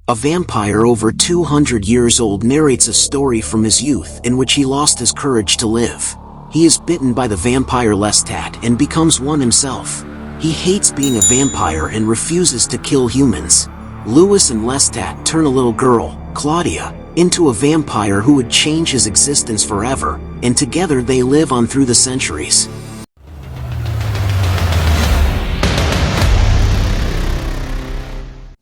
A vampire over 200 years old narrates a story from his youth in which he lost his courage to live. He is bitten by the vampire Lestat and becomes one himself. He hates being a vampire and refuses to kill humans. Louis and Lestat turn a little girl, Claudia, into a vampire who would change his existence forever, and together they live on through the centuries.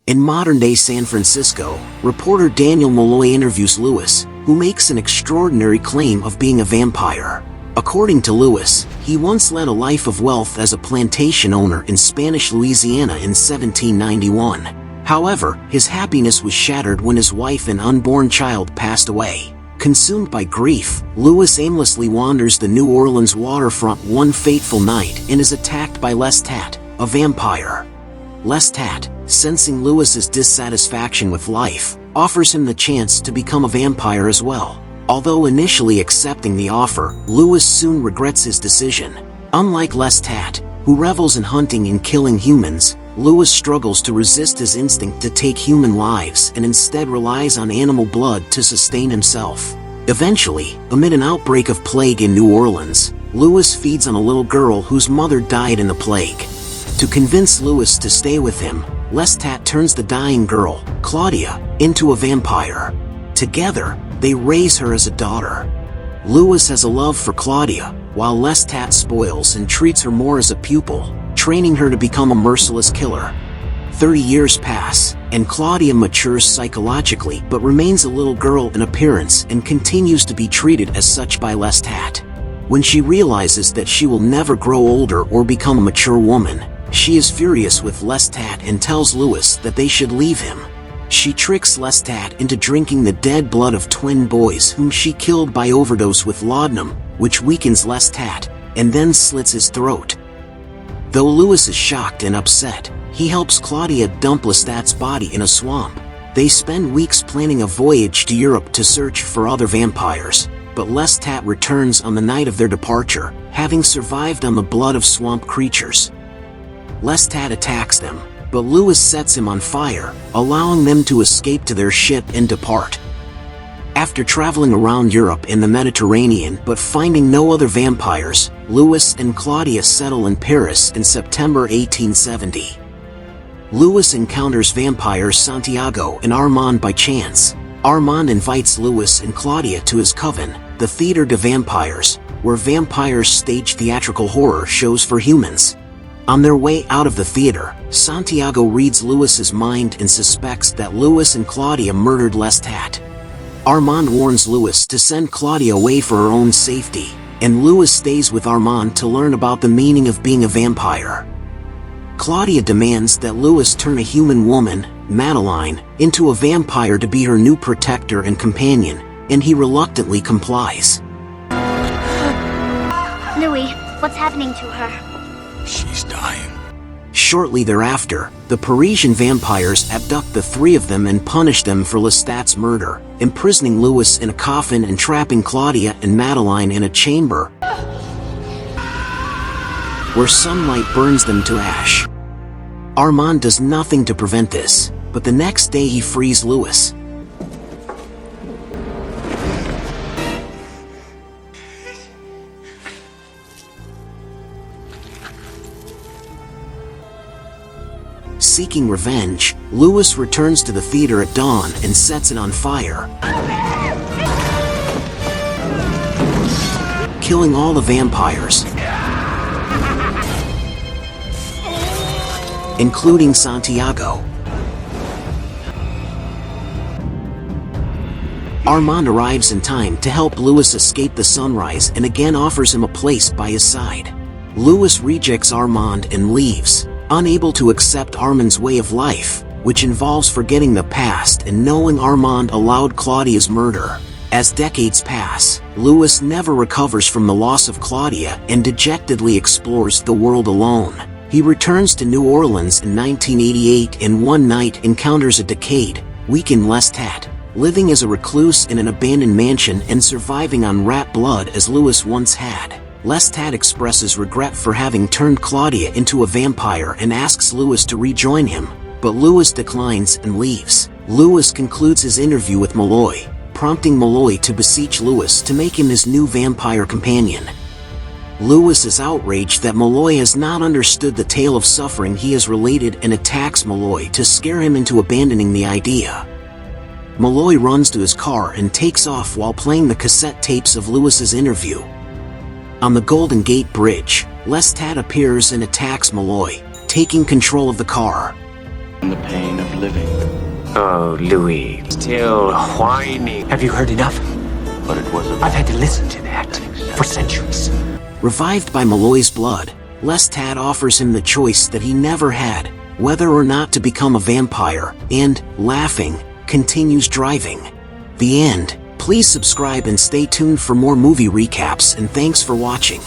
In modern-day San Francisco, reporter Daniel Malloy interviews Louis, who makes an extraordinary claim of being a vampire. According to Louis, he once led a life of wealth as a plantation owner in Spanish Louisiana in 1791. However, his happiness was shattered when his wife and unborn child passed away. Consumed by grief, Louis aimlessly wanders the New Orleans waterfront one fateful night and is attacked by Lestat, a vampire. Lestat, sensing Louis's dissatisfaction with life, offers him the chance to become a vampire as well. Although initially accepting the offer, Louis soon regrets his decision. Unlike Lestat, who revels in hunting and killing humans, Louis struggles to resist his instinct to take human lives and instead relies on animal blood to sustain himself. Eventually, amid an outbreak of plague in New Orleans, Louis feeds on a little girl whose mother died in the plague. To convince Louis to stay with him, Lestat turns the dying girl, Claudia, into a vampire. Together, they raise her as a daughter. Louis has a love for Claudia, while Lestat spoils and treats her more as a pupil, training her to become a merciless killer. 30 years pass, and Claudia matures psychologically but remains a little girl in appearance and continues to be treated as such by Lestat. When she realizes that she will never grow older or become a mature woman, she is furious with Lestat and tells Louis that they should leave him. She tricks Lestat into drinking the dead blood of twin boys whom she killed by overdose with laudanum, which weakens Lestat, and then slits his throat. Though Louis is shocked and upset, he helps Claudia dump Lestat's body in a swamp. They spend weeks planning a voyage to Europe to search for other vampires, but Lestat returns on the night of their departure, having survived on the blood of swamp creatures. Lestat attacks them, but Louis sets him on fire, allowing them to escape to their ship and depart. After traveling around Europe and the Mediterranean but finding no other vampires, Louis and Claudia settle in Paris in September 1870. Louis encounters vampires Santiago and Armand by chance. Armand invites Louis and Claudia to his coven, the Theatre de Vampires, where vampires stage theatrical horror shows for humans. On their way out of the theater, Santiago reads Louis's mind and suspects that Louis and Claudia murdered Lestat. Armand warns Louis to send Claudia away for her own safety, and Louis stays with Armand to learn about the meaning of being a vampire. Claudia demands that Louis turn a human woman, Madeline, into a vampire to be her new protector and companion, and he reluctantly complies. Louis, what's happening to her? She's dying. Shortly thereafter, the Parisian vampires abduct the three of them and punish them for Lestat's murder, imprisoning Louis in a coffin and trapping Claudia and Madeline in a chamber where sunlight burns them to ash. Armand does nothing to prevent this, but the next day he frees Louis. Seeking revenge, Louis returns to the theater at dawn and sets it on fire, killing all the vampires, including Santiago. Armand arrives in time to help Louis escape the sunrise and again offers him a place by his side. Louis rejects Armand and leaves, unable to accept Armand's way of life, which involves forgetting the past and knowing Armand allowed Claudia's murder. As decades pass, Louis never recovers from the loss of Claudia and dejectedly explores the world alone. He returns to New Orleans in 1988 and one night encounters a decayed, weakened Lestat, living as a recluse in an abandoned mansion and surviving on rat blood as Louis once had. Lestat expresses regret for having turned Claudia into a vampire and asks Louis to rejoin him, but Louis declines and leaves. Lewis concludes his interview with Malloy, prompting Malloy to beseech Lewis to make him his new vampire companion. Lewis is outraged that Malloy has not understood the tale of suffering he has related and attacks Malloy to scare him into abandoning the idea. Malloy runs to his car and takes off while playing the cassette tapes of Lewis's interview. On the Golden Gate Bridge, Lestat appears and attacks Malloy, taking control of the car. The pain of living. Oh, Louis, still whining. Have you heard enough? But it was I've had to listen to that for centuries. Revived by Malloy's blood, Lestat offers him the choice that he never had, whether or not to become a vampire, and, laughing, continues driving. The end. Please subscribe and stay tuned for more movie recaps, and thanks for watching.